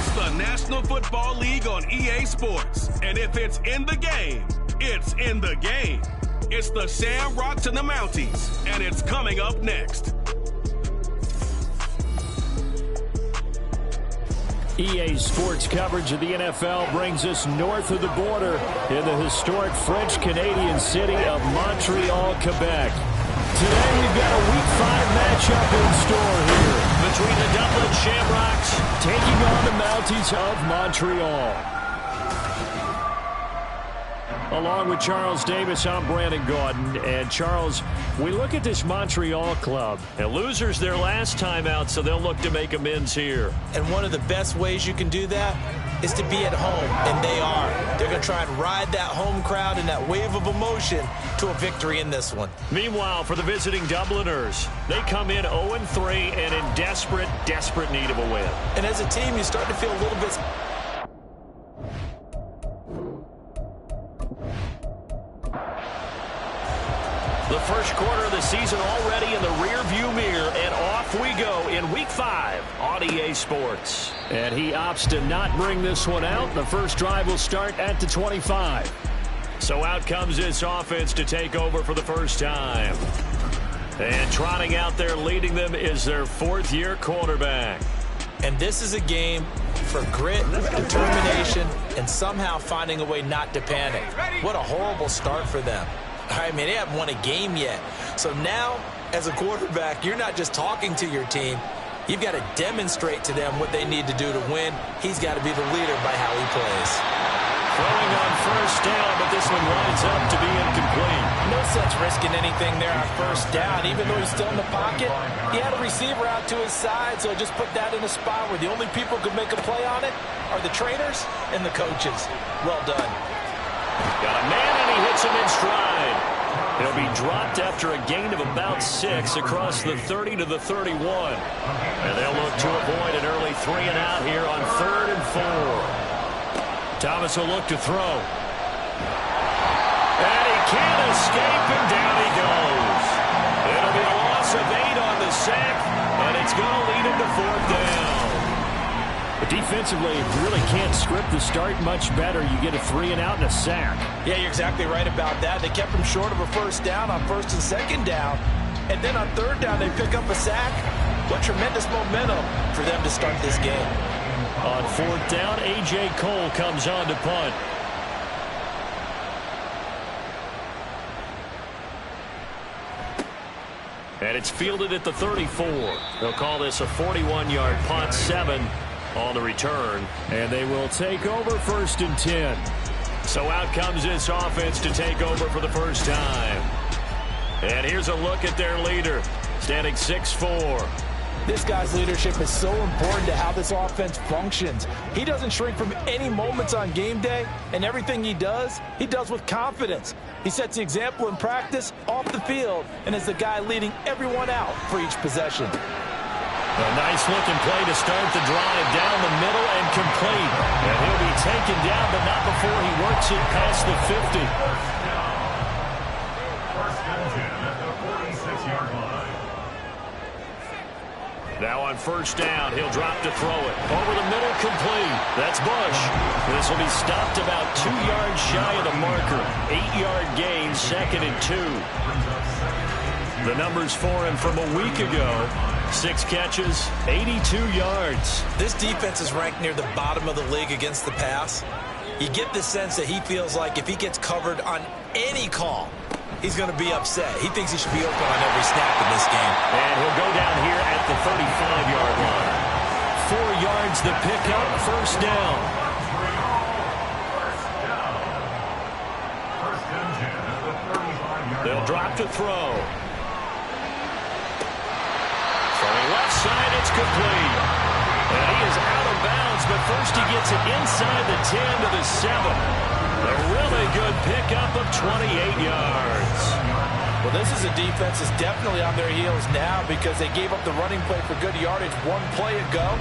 It's the National Football League on EA Sports. And if it's in the game, it's in the game. It's the Shamrocks and the Mounties, and it's coming up next. EA Sports coverage of the NFL brings us north of the border in the historic French-Canadian city of Montreal, Quebec. Today we've got a Week 5 matchup in store here between the Dublin Shamrocks taking on the Mounties of Montreal. Along with Charles Davis, I'm Brandon Gordon. And Charles, we look at this Montreal club. And losers their last time out, so they'll look to make amends here. And one of the best ways you can do that is to be at home, and they are. They're going to try and ride that home crowd and that wave of emotion to a victory in this one. Meanwhile, for the visiting Dubliners, they come in 0-3 and in desperate, desperate need of a win. And as a team, you start to feel a little bit... The first quarter of the season already in the rearview mirror, and off we go in Week 5 on EA Sports. And he opts to not bring this one out. The first drive will start at the 25. So out comes this offense to take over for the first time. And trotting out there leading them is their fourth-year quarterback. And this is a game for grit, determination, and somehow finding a way not to panic. What a horrible start for them. I mean, they haven't won a game yet. So now, as a quarterback, you're not just talking to your team. You've got to demonstrate to them what they need to do to win. He's got to be the leader by how he plays. Throwing on first down, but this one winds up to be incomplete. No sense risking anything there on first down. Even though he's still in the pocket, he had a receiver out to his side, so just put that in a spot where the only people who could make a play on it are the trainers and the coaches. Well done. Got a man, and he hits him in stride. He'll be dropped after a gain of about 6 across the 30 to the 31. And they'll look to avoid an early 3-and-out here on 3rd and 4. Thomas will look to throw. And he can't escape, and down he goes. It'll be a loss of 8 on the sack, and it's going to lead him to 4th down. But defensively, you really can't script the start much better. You get a 3-and-out and a sack. Yeah, you're exactly right about that. They kept him short of a first down on 1st and 2nd down. And then on 3rd down, they pick up a sack. What tremendous momentum for them to start this game. On 4th down, A.J. Cole comes on to punt. And it's fielded at the 34. They'll call this a 41-yard punt, 7 on the return. And they will take over 1st and 10. So out comes this offense to take over for the first time. And here's a look at their leader, standing 6'4". This guy's leadership is so important to how this offense functions. He doesn't shrink from any moments on game day, and everything he does with confidence. He sets the example in practice, off the field, and is the guy leading everyone out for each possession. A nice-looking play to start the drive down the middle and complete. And he'll be taken down, but not before he works it past the 50. Now on 1st down, he'll drop to throw it. Over the middle, complete. That's Bush. This will be stopped about 2 yards shy of the marker. 8-yard gain, 2nd and 2. The numbers for him from a week ago. 6 catches, 82 yards. This defense is ranked near the bottom of the league against the pass. You get the sense that he feels like if he gets covered on any call, he's going to be upset. He thinks he should be open on every snap in this game. And he'll go down here at the 35-yard line. 4 yards the pickup, 1st down. They'll drop to throw. Throwing left side, it's complete. And he is out of bounds, but first he gets it inside the 10 to the 7. A really good pickup of 28 yards. Well, this is a defense that's definitely on their heels now because they gave up the running play for good yardage 1 play ago.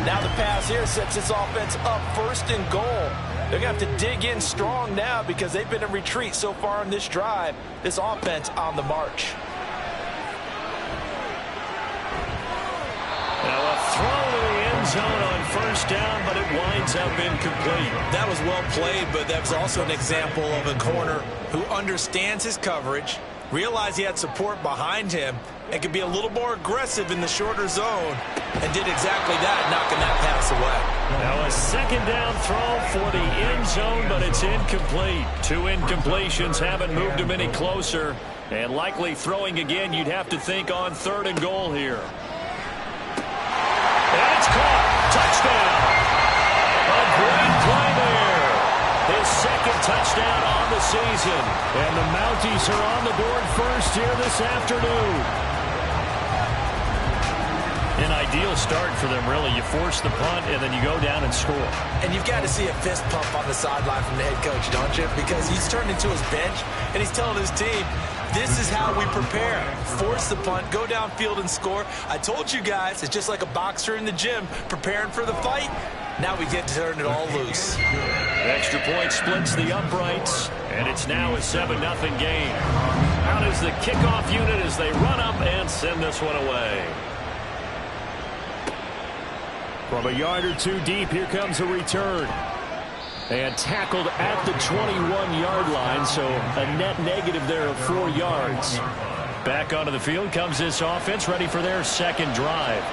Now the pass here sets this offense up 1st and goal. They're going to have to dig in strong now because they've been in retreat so far in this drive. This offense on the march. Now a throw to the end zone on first down, but it winds up incomplete. That was well played, but that was also an example of a corner who understands his coverage, realized he had support behind him, and could be a little more aggressive in the shorter zone, and did exactly that, knocking that pass away. Now a second down throw for the end zone, but it's incomplete. 2 incompletions haven't moved him any closer, and likely throwing again, you'd have to think on 3rd and goal here. And it's caught. Touchdown. A great play there. His second touchdown on the season. And the Mounties are on the board first here this afternoon. An ideal start for them, really. You force the punt, and then you go down and score. And you've got to see a fist pump on the sideline from the head coach, don't you? Because he's turned into his bench, and he's telling his team, this is how we prepare. Force the punt, go downfield and score. I told you guys, it's just like a boxer in the gym preparing for the fight. Now we get to turn it all loose. Extra point splits the uprights, and it's now a 7-0 game. Out is the kickoff unit as they run up and send this one away. From a yard or 2 deep, here comes a return. And tackled at the 21-yard line, so a net negative there of 4 yards. Back onto the field comes this offense, ready for their second drive.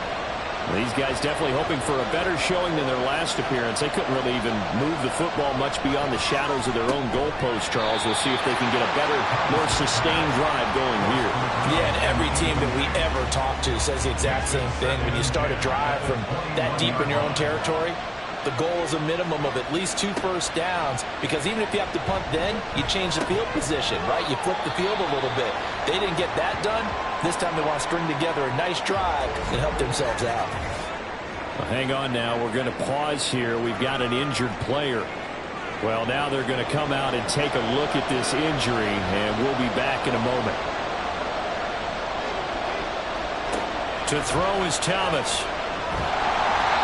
These guys definitely hoping for a better showing than their last appearance. They couldn't really even move the football much beyond the shadows of their own goalpost, Charles. We'll see if they can get a better, more sustained drive going here. Yeah, and every team that we ever talk to says the exact same thing. When you start a drive from that deep in your own territory, the goal is a minimum of at least 2 first downs, because even if you have to punt then, you change the field position, right? You flip the field a little bit. They didn't get that done. This time they want to string together a nice drive and help themselves out. Well, hang on now. We're going to pause here. We've got an injured player. Well, now they're going to come out and take a look at this injury, and we'll be back in a moment. To throw is Thomas.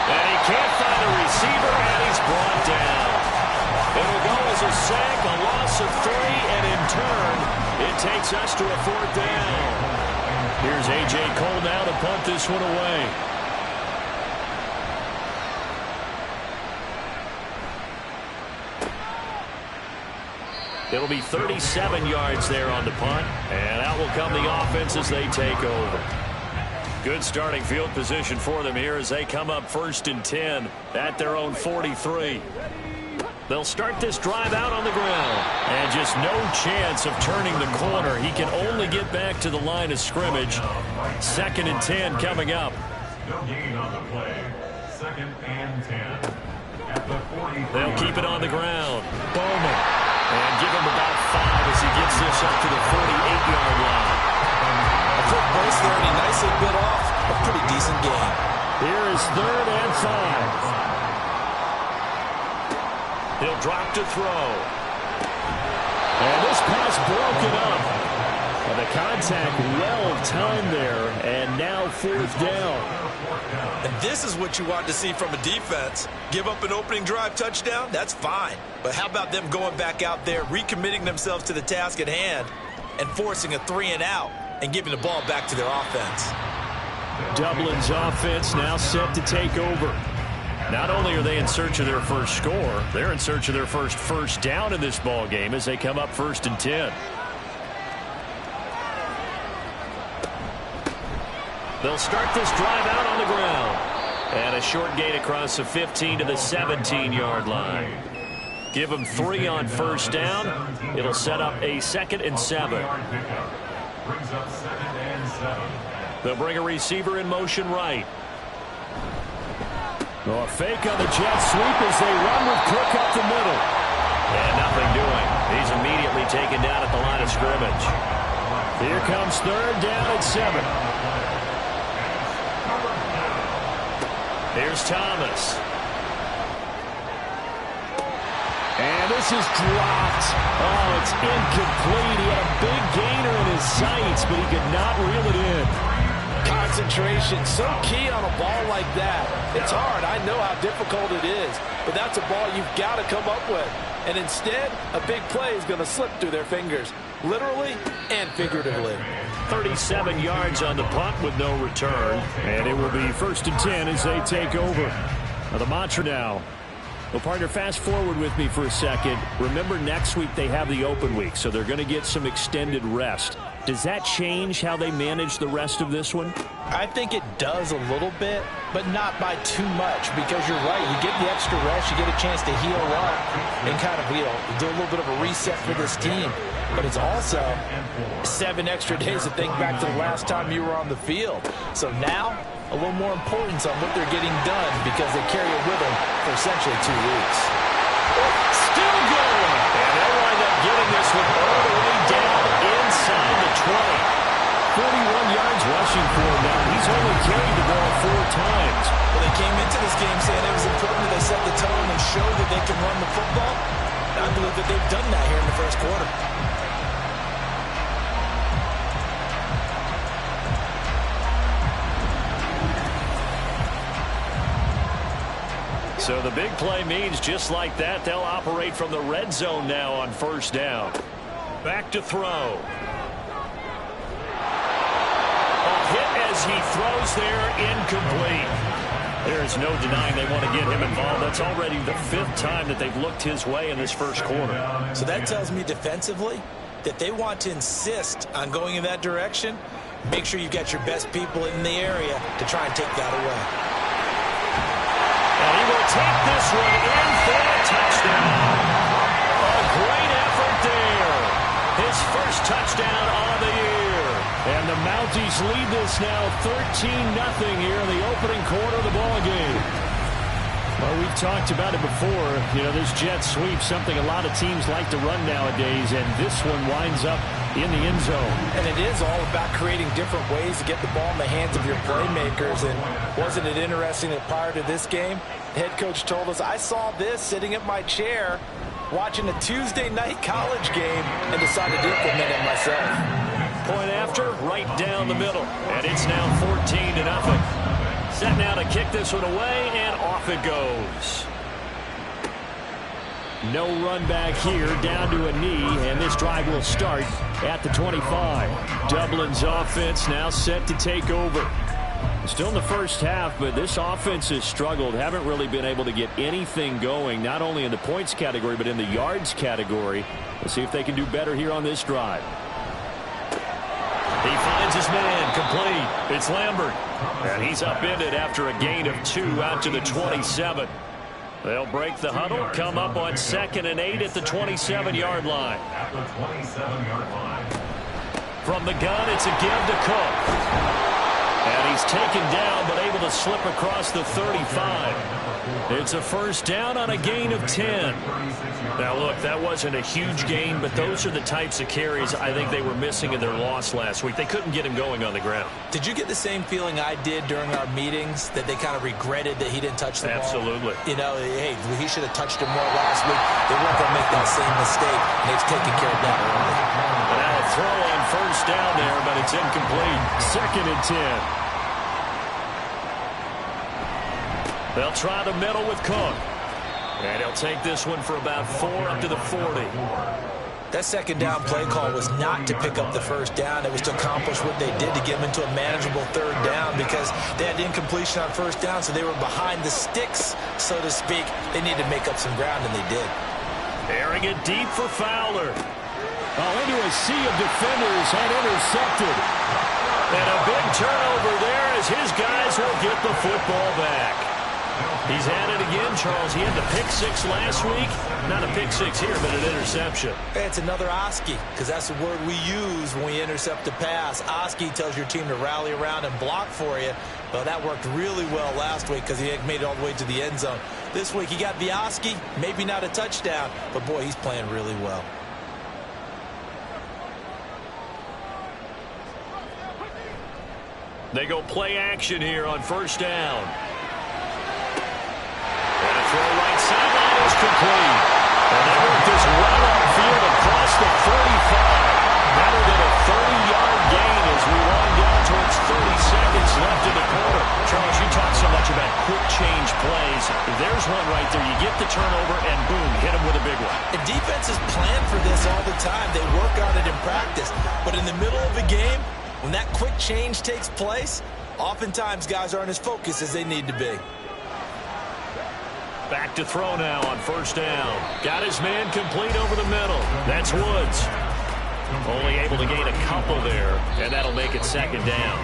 And he can't find a receiver, and he's brought down. It'll go as a sack, a loss of 3, and in turn, it takes us to a 4th down. Here's A.J. Cole now to punt this one away. It'll be 37 yards there on the punt, and out will come the offense as they take over. Good starting field position for them here as they come up 1st and 10 at their own 43. They'll start this drive out on the ground. And just no chance of turning the corner. He can only get back to the line of scrimmage. 2nd and 10 coming up. No gain on the play. 2nd and 10. At the 40. They'll keep it on the ground. Bowman. And give him about 5 as he gets this up to the 48-yard line. A quick brace there, and he nicely bit off a pretty decent game. Here is 3rd and 5. He'll drop to throw. And this pass broken up. And the contact well timed there, and now 4th down. And this is what you want to see from a defense. Give up an opening drive touchdown, that's fine. But how about them going back out there, recommitting themselves to the task at hand, and forcing a 3-and-out, and giving the ball back to their offense. Dublin's offense now set to take over. Not only are they in search of their first score, they're in search of their first down in this ball game as they come up 1st and 10. They'll start this drive out on the ground. And a short gain across the 15 to the 17-yard line. Give them 3 on 1st down. It'll set up a 2nd and 7. They'll bring a receiver in motion right. Oh, a fake on the jet sweep as they run with Cook up the middle. And nothing doing. He's immediately taken down at the line of scrimmage. Here comes 3rd down and 7. Here's Thomas. And this is dropped. Oh, it's incomplete. He had a big gainer in his sights, but he could not reel it in. Concentration, so key on a ball like that. It's hard. I know how difficult it is, but that's a ball you've got to come up with. And instead, a big play is going to slip through their fingers, literally and figuratively. 37 yards on the punt with no return. And it will be 1st and 10 as they take over. Now the mantra now. Well, partner, fast forward with me for a second. Remember, next week they have the open week, so they're going to get some extended rest. Does that change how they manage the rest of this one? I think it does a little bit, but not by too much, because you're right. You get the extra rest. You get a chance to heal up and kind of, do a little bit of a reset for this team. But it's also 7 extra days to think back to the last time you were on the field. So now, a little more importance on what they're getting done because they carry it with them for essentially 2 weeks. Still going. And they'll wind up getting this one all the way down inside the 20. 41 yards rushing for him now. He's only carried the ball 4 times. Well, they came into this game saying it was important that they set the tone and show that they can run the football. I believe that they've done that here in the first quarter. So the big play means just like that, they'll operate from the red zone now on 1st down. Back to throw. A hit as he throws there, incomplete. There's no denying they want to get him involved. That's already the 5th time that they've looked his way in this first quarter. So that tells me defensively that they want to insist on going in that direction. Make sure you've got your best people in the area to try and take that away. And he will take this one in for a touchdown. A great effort there. His first touchdown on the year. And the Mounties lead this now 13-0 here in the opening quarter of the ball game. Well, we've talked about it before. This jet sweep, something a lot of teams like to run nowadays, and this one winds up in the end zone. And it is all about creating different ways to get the ball in the hands of your playmakers. And wasn't it interesting that prior to this game, the head coach told us, I saw this sitting at my chair watching a Tuesday night college game and decided to implement it myself. Point after, right down the middle. And it's now 14-0. Set now to kick this one away, and off it goes. No run back here, down to a knee, and this drive will start at the 25. Dublin's offense now set to take over. Still in the first half, but this offense has struggled. Haven't really been able to get anything going, not only in the points category, but in the yards category. Let's see if they can do better here on this drive. He finds his man, complete. It's Lambert. And he's upended after a gain of 2 out to the 27. They'll break the huddle, come up on 2nd and 8 at the 27-yard line. At the 27-yard line. From the gun, it's a give to Cook. And he's taken down, but able to slip across the 35. It's a 1st down on a gain of 10. Now, look, that wasn't a huge gain, but those are the types of carries I think they were missing in their loss last week. They couldn't get him going on the ground. Did you get the same feeling I did during our meetings, that they kind of regretted that he didn't touch the ball? Absolutely. Hey, he should have touched him more last week. They weren't going to make that same mistake, and they've taken care of that early. Now a throw on 1st down there, but it's incomplete. 2nd and 10. They'll try the middle with Cook. And he'll take this one for about 4 up to the 40. That 2nd down play call was not to pick up the 1st down. It was to accomplish what they did, to get them into a manageable 3rd down, because they had incompletion on 1st down, so they were behind the sticks, so to speak. They needed to make up some ground, and they did. Airing it deep for Fowler. Into a sea of defenders and intercepted. And a big turnover there as his guys will get the football back. He's at it again, Charles. He had the pick 6 last week. Not a pick 6 here, but an interception. It's another Oski, because that's the word we use when we intercept a pass. Oski tells your team to rally around and block for you. Well, that worked really well last week because he made it all the way to the end zone. This week he got the Oski, maybe not a touchdown, but boy, he's playing really well. They go play action here on 1st down. And a throw right sideline is complete. And they work this right upfield across the 45. Better than a 30-yard gain as we wind down towards 30 seconds left in the quarter. Charles, you talk so much about quick change plays. There's one right there. You get the turnover and boom, hit him with a big one. And defenses plan for this all the time. They work on it in practice. But in the middle of a game, when that quick change takes place, oftentimes guys aren't as focused as they need to be. Back to throw now on first down. Got his man complete over the middle. That's Woods. Only able to gain a couple there, and that'll make it second down.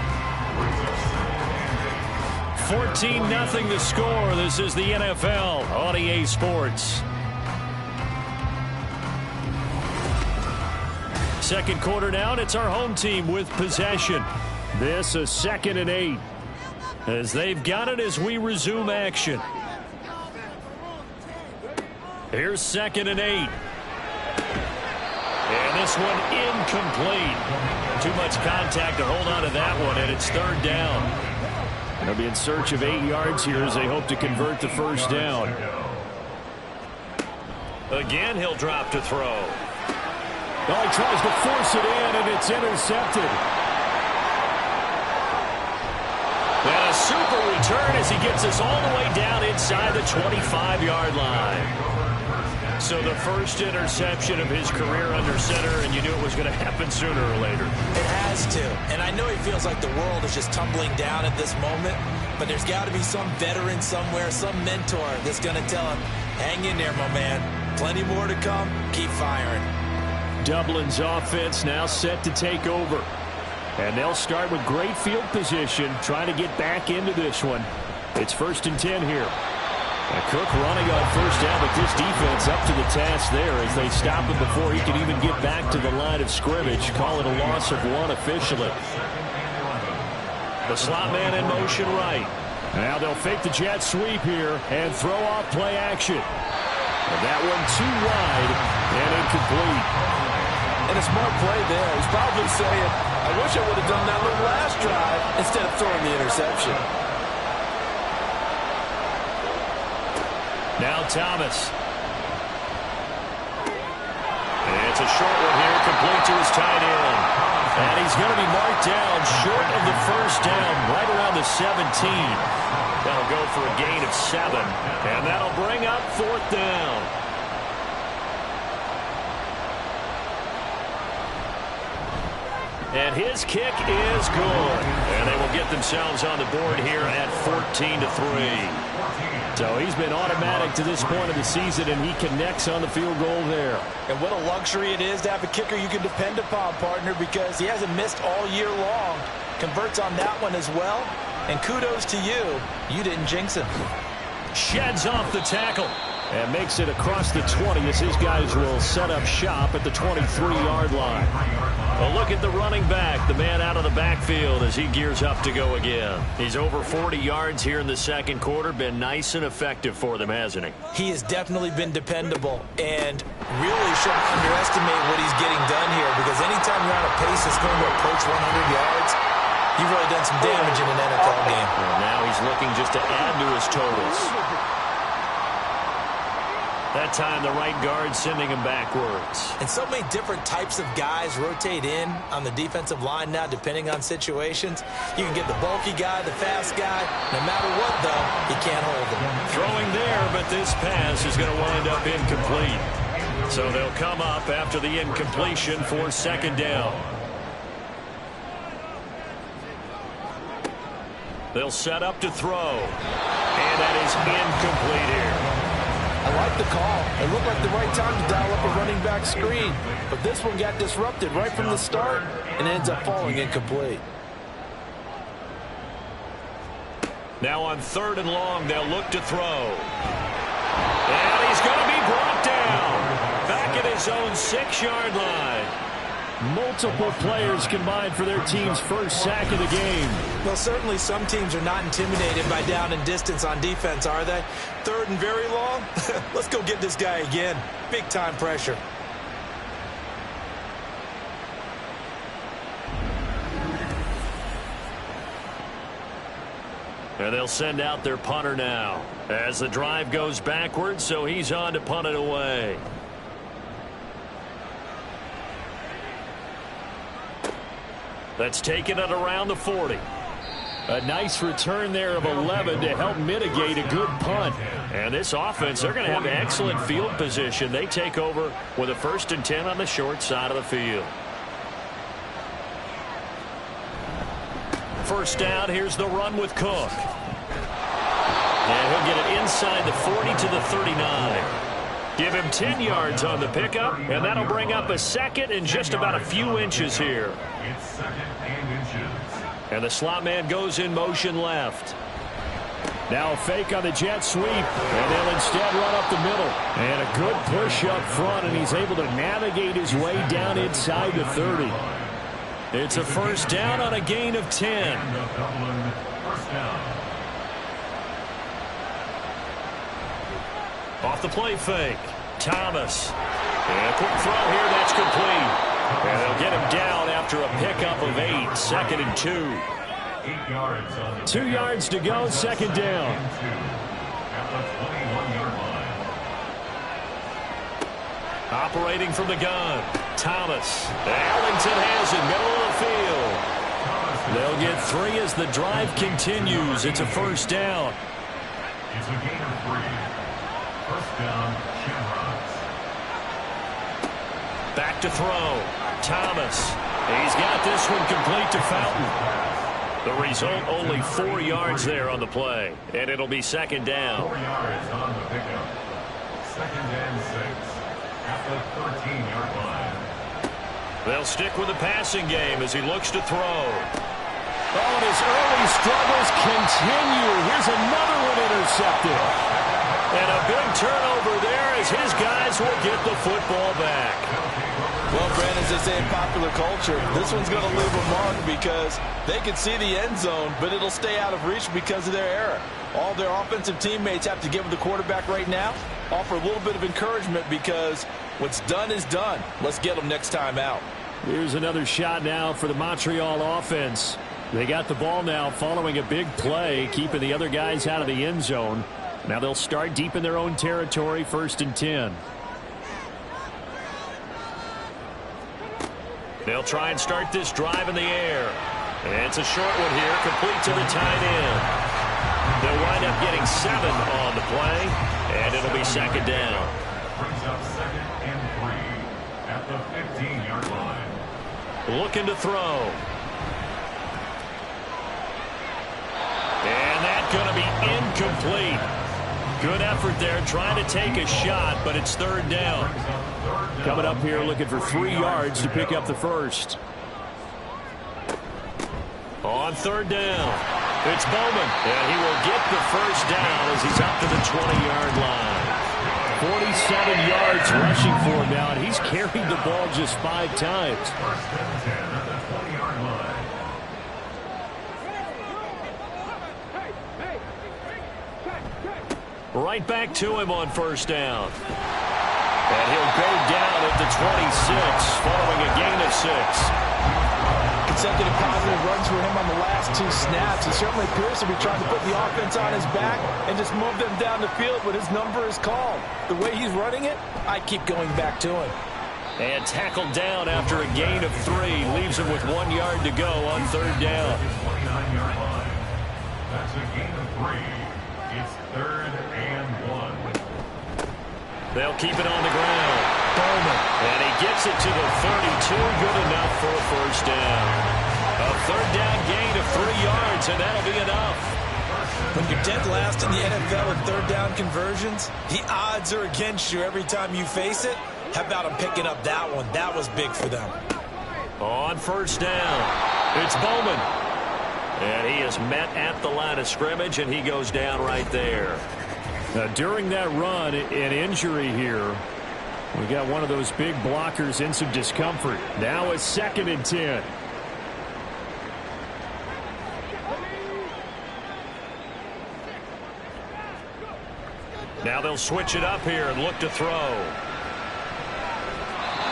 14-0 the score. This is the NFL on EA Sports. Second quarter now, and it's our home team with possession. This a 2nd and 8. As they've got it as we resume action. Here's 2nd and 8. And this one incomplete. Too much contact to hold on to that one, and it's 3rd down. They'll be in search of 8 yards here as they hope to convert the first down. Again, he'll drop to throw. Well, he tries to force it in, and it's intercepted. And a super return as he gets us all the way down inside the 25-yard line. So the first interception of his career under center, and you knew it was going to happen sooner or later. It has to. And I know he feels like the world is just tumbling down at this moment, but there's got to be some veteran somewhere, some mentor that's going to tell him, hang in there, my man. Plenty more to come. Keep firing. Dublin's offense now set to take over. And they'll start with great field position, trying to get back into this one. It's 1st and 10 here. And Cook running on first down, but this defense up to the task there as they stop him before he can even get back to the line of scrimmage. Call it a loss of 1 officially. The slot man in motion right. Now they'll fake the jet sweep here and throw off play action. And that one too wide and incomplete. And a smart play there. He's probably saying, I wish I would have done that one last drive instead of throwing the interception. Now Thomas. And it's a short one here, complete to his tight end. And he's going to be marked down short of the first down, right around the 17. That'll go for a gain of 7. And that'll bring up 4th down. And his kick is good. And they will get themselves on the board here at 14-3. So he's been automatic to this point of the season, and he connects on the field goal there. And what a luxury it is to have a kicker you can depend upon, partner, because he hasn't missed all year long. Converts on that one as well. And kudos to you. You didn't jinx him. Sheds off the tackle and makes it across the 20 as his guys will set up shop at the 23-yard line. Well, look at the running back, the man out of the backfield as he gears up to go again. He's over 40 yards here in the second quarter. Been nice and effective for them, hasn't he? He has definitely been dependable and really shouldn't underestimate what he's getting done here, because anytime you're on a pace that's going to approach 100 yards, you've really done some damage in an NFL game. Well, now he's looking just to add to his totals. That time the right guard sending him backwards. And so many different types of guys rotate in on the defensive line now depending on situations. You can get the bulky guy, the fast guy. No matter what, though, he can't hold him. Throwing there, but this pass is going to wind up incomplete. So they'll come up after the incompletion for 2nd down. They'll set up to throw. And that is incomplete here. I like the call. It looked like the right time to dial up a running back screen. But this one got disrupted right from the start and ends up falling incomplete. Now on 3rd and long, they'll look to throw. And he's going to be brought down. Back at his own 6-yard line. Multiple players combined for their team's first sack of the game. Well, certainly some teams are not intimidated by down and distance on defense, are they? 3rd and very long? Let's go get this guy again. Big-time pressure. And they'll send out their punter now as the drive goes backwards, so he's on to punt it away. That's taken it around the 40. A nice return there of 11 to help mitigate a good punt. And this offense, they're going to have excellent field position. They take over with a 1st and 10 on the short side of the field. First down, here's the run with Cook. And he'll get it inside the 40 to the 39. Give him 10 yards on the pickup, and that'll bring up a 2nd and just about a few inches here. It's 2nd and inches. And the slot man goes in motion left. Now a fake on the jet sweep, and they'll instead run up the middle. And a good push up front, and he's able to navigate his way down inside the 30. It's a 1st down on a gain of 10. First down. Off the play fake, Thomas. And a quick throw here, that's complete. And they'll get him down after a pickup of 8, 2nd and 2. 8 yards on the 2 yards to go, 2nd down. At the 21-yard line. Operating from the gun, Thomas. Allington has it, middle of the field. They'll get 3 as the drive continues. It's a 1st down. It's a gain of 3. First down, Shamrocks. Back to throw. Thomas. He's got this one complete to Fountain. The result, only 4 yards there on the play. And it'll be 2nd down. 4 yards on the pickup. 2nd and 6. At the 13-yard line. They'll stick with the passing game as he looks to throw. Oh, and his early struggles continue. Here's another one intercepted. And a big turnover there as his guys will get the football back. Well, Brandon, as they say in popular culture, this one's going to leave a mark because they can see the end zone, but it'll stay out of reach because of their error. All their offensive teammates have to give the quarterback right now, offer a little bit of encouragement because what's done is done. Let's get them next time out. Here's another shot now for the Montreal offense. They got the ball now following a big play, keeping the other guys out of the end zone. Now they'll start deep in their own territory, 1st and 10. They'll try and start this drive in the air. And it's a short one here, complete to the tight end. They'll wind up getting 7 on the play, and it'll be 2nd down. Brings up 2nd and 3 at the 15-yard line. Looking to throw. And that's going to be incomplete. Good effort there, trying to take a shot, but it's 3rd down. Coming up here looking for 3 yards to pick up the 1st. On 3rd down, it's Bowman, and he will get the 1st down as he's up to the 20-yard line. 47 yards rushing for him now, and he's carried the ball just 5 times. 1st and 10 at the 20-yard line. Right back to him on 1st down. And he'll go down at the 26 following a gain of 6. Consecutive positive runs for him on the last 2 snaps. He certainly appears to be trying to put the offense on his back and just move them down the field, but his number is called. The way he's running it, I keep going back to him. And tackled down after a gain of 3. Leaves him with 1 yard to go on 3rd down. 29-yard line. That's a gain of 3. It's 3rd and 1. They'll keep it on the ground. Bowman. And he gets it to the 32. Good enough for a 1st down. A 3rd down gain of 3 yards, and that'll be enough. When you're dead last in the NFL in 3rd down conversions, the odds are against you every time you face it. How about him picking up that one? That was big for them. On 1st down, it's Bowman. And he is met at the line of scrimmage, and he goes down right there. Now, during that run, an injury here. We got one of those big blockers in some discomfort. Now it's 2nd and 10. Now they'll switch it up here and look to throw.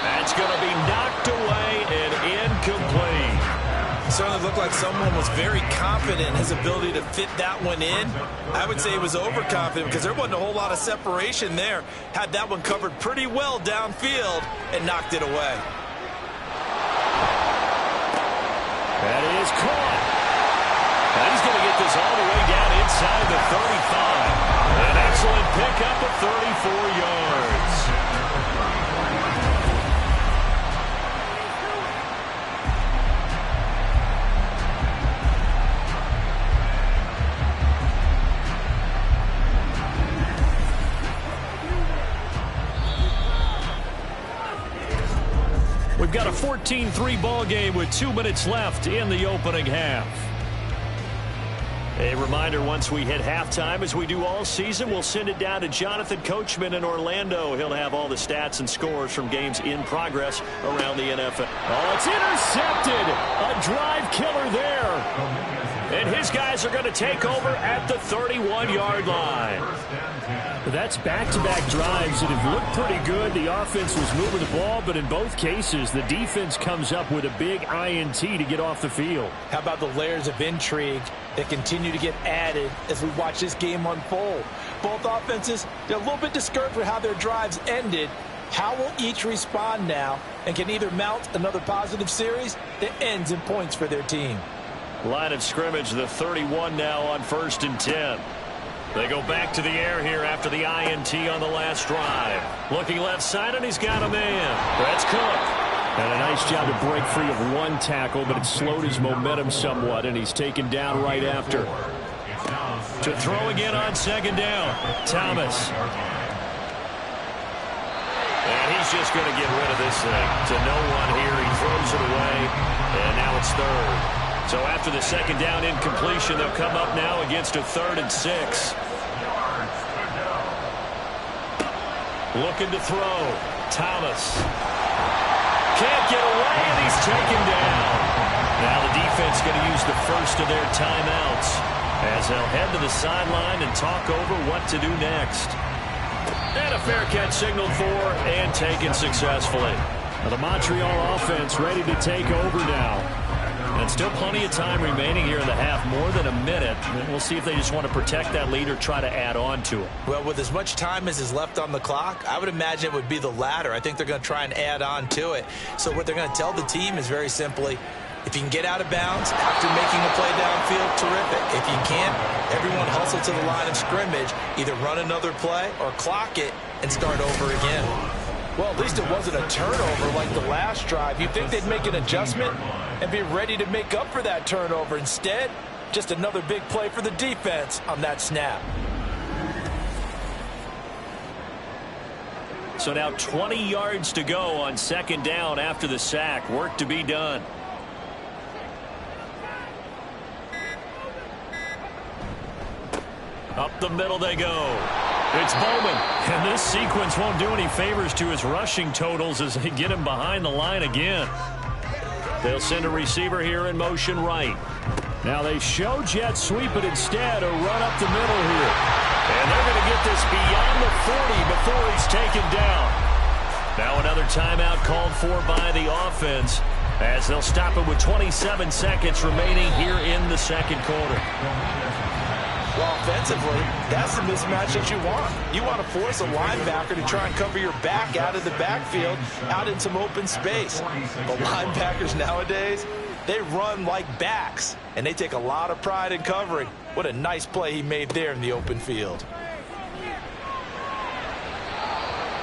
That's going to be knocked away and incomplete. Certainly looked like someone was very confident in his ability to fit that one in. I would say he was overconfident because there wasn't a whole lot of separation there. Had that one covered pretty well downfield and knocked it away. That is caught. And he's going to get this all the way down inside the 35. An excellent pickup of 34 yards. We've got a 14-3 ball game with 2 minutes left in the opening half. A reminder, once we hit halftime, as we do all season, we'll send it down to Jonathan Coachman in Orlando. He'll have all the stats and scores from games in progress around the NFL. Oh, it's intercepted. A drive killer there. And his guys are going to take over at the 31-yard line. That's back-to-back drives that have looked pretty good. The offense was moving the ball, but in both cases, the defense comes up with a big INT to get off the field. How about the layers of intrigue that continue to get added as we watch this game unfold? Both offenses, they're a little bit discouraged with how their drives ended. How will each respond now and can either mount another positive series that ends in points for their team? Line of scrimmage, the 31 now on 1st and 10. They go back to the air here after the INT on the last drive. Looking left side, and he's got a man. That's Cook. And a nice job to break free of one tackle, but it slowed his momentum somewhat, and he's taken down right after. To throw again on 2nd down, Thomas. And he's just going to get rid of this thing. To no one here. He throws it away, and now it's 3rd. So after the 2nd down incompletion, they'll come up now against a 3rd and 6. Looking to throw. Thomas. Can't get away, and he's taken down. Now the defense going to use the first of their timeouts as they'll head to the sideline and talk over what to do next. And a fair catch signaled for and taken successfully. Now the Montreal offense ready to take over now. And still plenty of time remaining here in the half, more than a minute. And we'll see if they just want to protect that lead or try to add on to it. Well, with as much time as is left on the clock, I would imagine it would be the latter. I think they're going to try and add on to it. So what they're going to tell the team is very simply, if you can get out of bounds after making a play downfield, terrific. If you can't, everyone hustle to the line of scrimmage, either run another play or clock it and start over again. Well, at least it wasn't a turnover like the last drive. You'd think they'd make an adjustment and be ready to make up for that turnover. Instead, just another big play for the defense on that snap. So now 20 yards to go on 2nd down after the sack. Work to be done. Up the middle they go. It's Bowman. And this sequence won't do any favors to his rushing totals as they get him behind the line again. They'll send a receiver here in motion right. Now they show jet sweep, but instead a run up the middle here. And they're going to get this beyond the 40 before he's taken down. Now another timeout called for by the offense as they'll stop it with 27 seconds remaining here in the 2nd quarter. Well, offensively, that's the mismatch that you want. You want to force a linebacker to try and cover your back out of the backfield, out in some open space. The linebackers nowadays, they run like backs, and they take a lot of pride in covering. What a nice play he made there in the open field.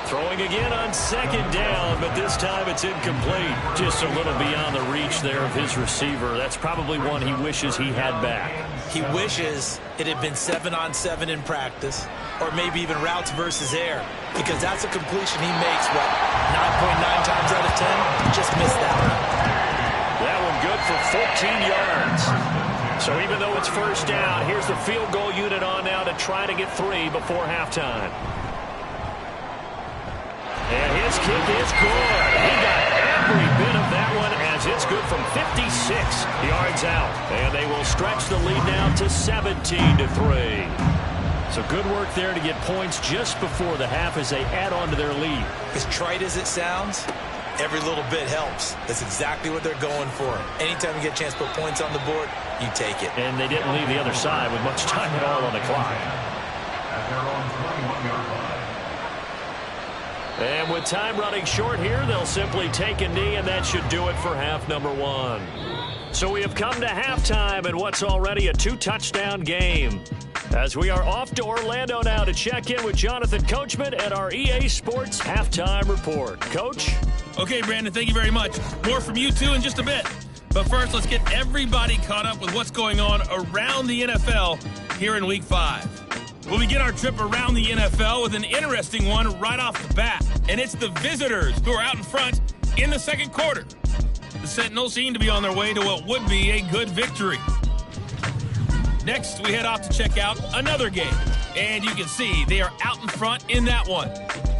Throwing again on 2nd down, but this time it's incomplete. Just a little beyond the reach there of his receiver. That's probably one he wishes he had back. He wishes it had been 7-on-7 in practice, or maybe even routes versus air, because that's a completion he makes, what, 9.9 times out of 10? Just missed that one. That one good for 14 yards. So even though it's 1st down, here's the field goal unit on now to try to get 3 before halftime. And his kick is good. He got every bit of that one as it's good from 56 yards out. And they will stretch the lead now to 17-3. So good work there to get points just before the half as they add on to their lead. As trite as it sounds, every little bit helps. That's exactly what they're going for. Anytime you get a chance to put points on the board, you take it. And they didn't leave the other side with much time at all on the clock. At their own 21-yard line. And with time running short here, they'll simply take a knee, and that should do it for half number one. So we have come to halftime in what's already a 2-touchdown game. As we are off to Orlando now to check in with Jonathan Coachman and our EA Sports Halftime Report. Coach? Okay, Brandon, thank you very much. More from you two in just a bit. But first, let's get everybody caught up with what's going on around the NFL here in Week 5. We'll begin our trip around the NFL with an interesting one right off the bat. And it's the visitors who are out in front in the second quarter. The Sentinels seem to be on their way to what would be a good victory. Next, we head off to check out another game. And you can see they are out in front in that one.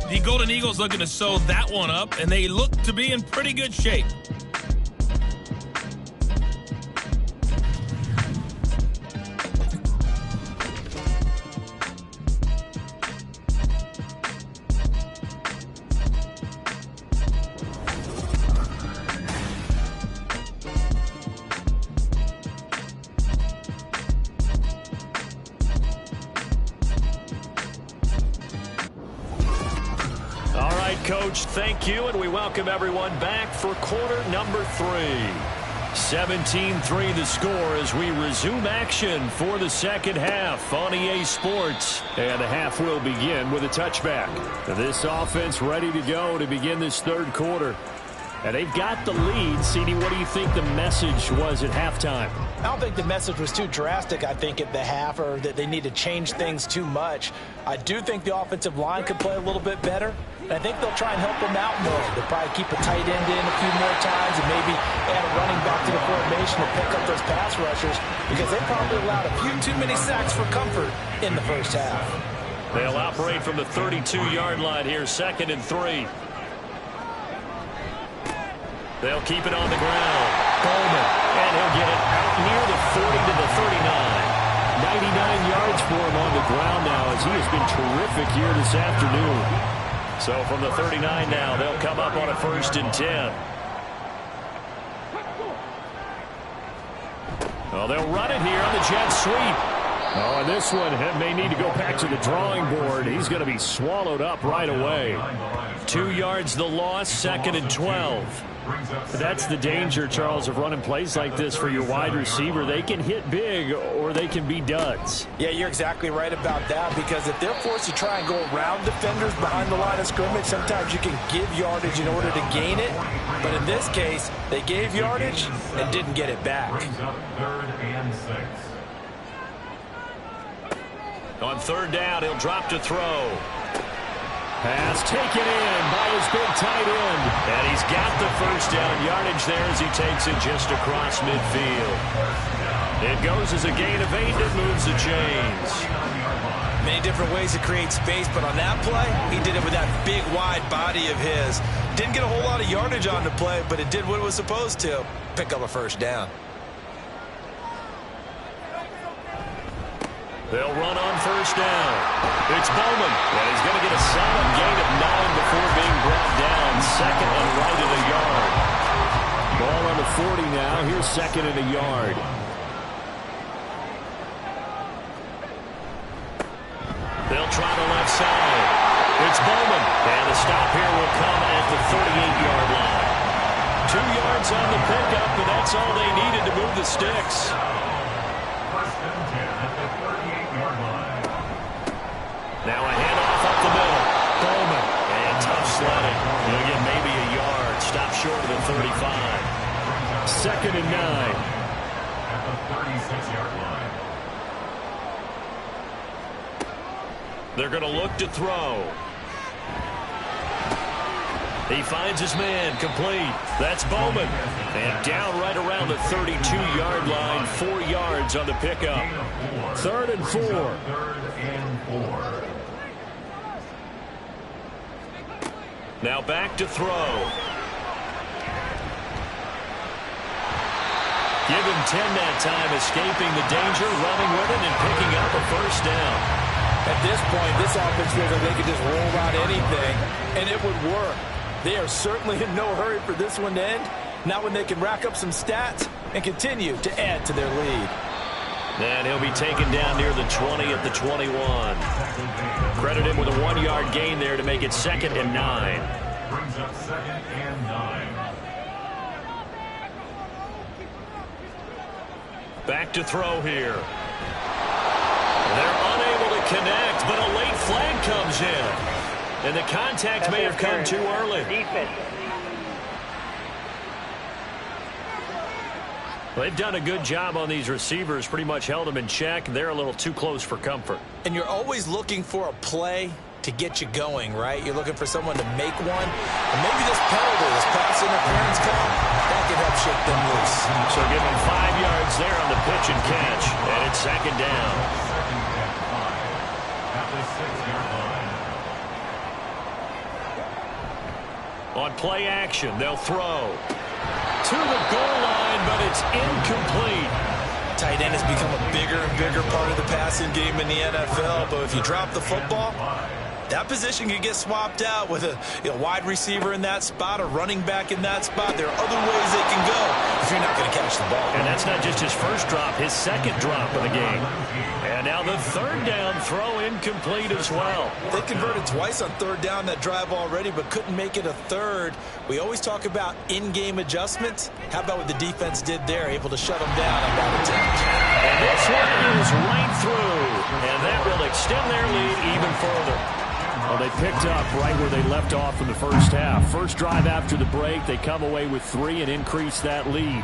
The Golden Eagles looking to sew that one up, and they look to be in pretty good shape. Coach, thank you, and we welcome everyone back for quarter number 3. 17-3 the score as we resume action for the second half on EA Sports. And the half will begin with a touchback. This offense ready to go to begin this third quarter. And they've got the lead. CD, what do you think the message was at halftime? I don't think the message was too drastic, I think, at the half, or that they need to change things too much. I do think the offensive line could play a little bit better. And I think they'll try and help them out more. They'll probably keep a tight end in a few more times and maybe add a running back to the formation to pick up those pass rushers, because they probably allowed a few too many sacks for comfort in the first half. They'll operate from the 32-yard line here, 2nd and 3. They'll keep it on the ground. Bowman, and he'll get it out near the 40 to the 39. 99 yards for him on the ground now, as he has been terrific here this afternoon. So from the 39 now, they'll come up on a 1st and 10. Well, they'll run it here on the jet sweep. Oh, and this one may need to go back to the drawing board. He's going to be swallowed up right away. 2 yards the loss, 2nd and 12. That's the danger, Charles, of running plays like this for your wide receiver. They can hit big or they can be duds. Yeah, you're exactly right about that, because if they're forced to try and go around defenders behind the line of scrimmage, sometimes you can give yardage in order to gain it. But in this case, they gave yardage and didn't get it back. 3rd and 6. On 3rd down, he'll drop to throw. Pass taken in by his big tight end. And he's got the 1st down yardage there as he takes it just across midfield. It goes as a gain of 8 and moves the chains. Many different ways to create space, but on that play, he did it with that big, wide body of his. Didn't get a whole lot of yardage on the play, but it did what it was supposed to. Pick up a 1st down. They'll run on 1st down. It's Bowman, and he's going to get a solid gain of 9 before being brought down. 2nd and right at a yard. Ball on the 40 now. Here's 2nd and a yard. They'll try the left side. It's Bowman, and the stop here will come at the 38-yard line. 2 yards on the pickup, and that's all they needed to move the sticks. Now a handoff up the middle. Bowman. And tough sledding. He'll get maybe a yard. Stop short of the 35. 2nd and 9. At the 36-yard line. They're going to look to throw. He finds his man, complete. That's Bowman. And down right around the 32-yard line. 4 yards on the pickup. 3rd and 4. 3rd and 4. Now back to throw. Give him 10 that time, escaping the danger, running with it, and picking up a 1st down. At this point, this offense feels like they could just roll out anything, and it would work. They are certainly in no hurry for this one to end. Not when they can rack up some stats and continue to add to their lead. And he'll be taken down near the 20 at the 21. Credit him with a 1-yard gain there to make it 2nd and 9. Brings up 2nd and 9. Back to throw here. They're unable to connect, but a late flag comes in. And the contact may have come too early. They've done a good job on these receivers, pretty much held them in check. They're a little too close for comfort. And you're always looking for a play to get you going, right? You're looking for someone to make one. And maybe this penalty, this pass interference call, that could help shake them loose. So give them 5 yards there on the pitch and catch. And it's 2nd down. 2nd and 5 at the 6-yard line. On play action, they'll throw to the goal line, but it's incomplete. Tight end has become a bigger and bigger part of the passing game in the NFL, but if you drop the football, that position could get swapped out with a wide receiver in that spot, a running back in that spot. There are other ways they can go if you're not going to catch the ball. And that's not just his first drop, his 2nd drop of the game. And now the 3rd down throw incomplete as well. They converted twice on 3rd down that drive already, but couldn't make it a 3rd. We always talk about in-game adjustments. How about what the defense did there, able to shut them down on that attempt? And this one is right through. And that will extend their lead even further. Well, they picked up right where they left off in the first half. First drive after the break, they come away with 3 and increase that lead.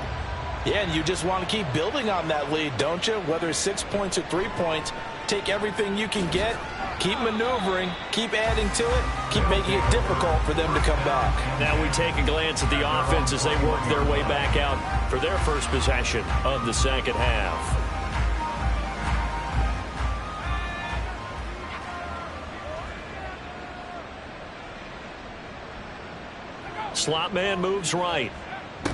Yeah, and you just want to keep building on that lead, don't you? Whether it's 6 points or 3 points, take everything you can get, keep maneuvering, keep adding to it, keep making it difficult for them to come back. Now we take a glance at the offense as they work their way back out for their first possession of the 2nd half. Slot man moves right.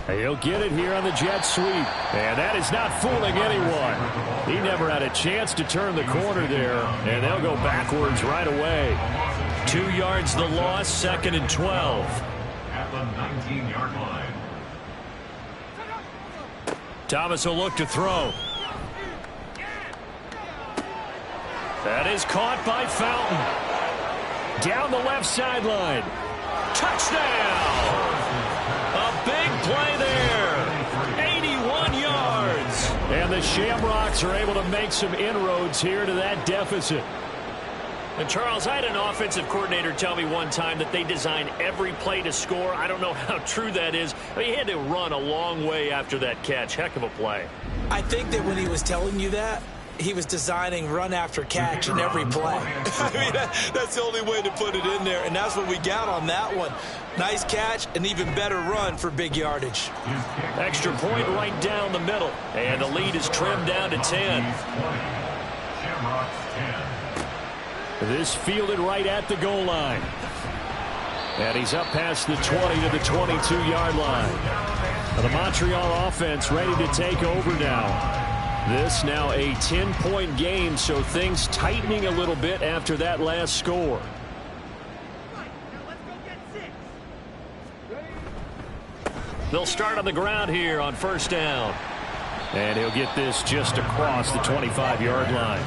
He'll get it here on the jet sweep. And that is not fooling anyone. He never had a chance to turn the corner there. And they'll go backwards right away. 2 yards the loss, 2nd and 12. At the 19-yard line. Thomas will look to throw. That is caught by Fountain. Down the left sideline. Touchdown! A big play there. 81 yards. And the Shamrocks are able to make some inroads here to that deficit. And Charles, I had an offensive coordinator tell me one time that they design every play to score. I don't know how true that is. I mean, he had to run a long way after that catch. Heck of a play. I think that when he was telling you that, he was designing run after catch in every play. I mean, that's the only way to put it in there, and that's what we got on that one. Nice catch, an even better run for big yardage. Extra point right down the middle, and the lead is trimmed down to 10. This fielded right at the goal line. And he's up past the 20 to the 22-yard line. Now the Montreal offense ready to take over now. This now a 10-point game, so things tightening a little bit after that last score. They'll start on the ground here on 1st down. And he'll get this just across the 25-yard line.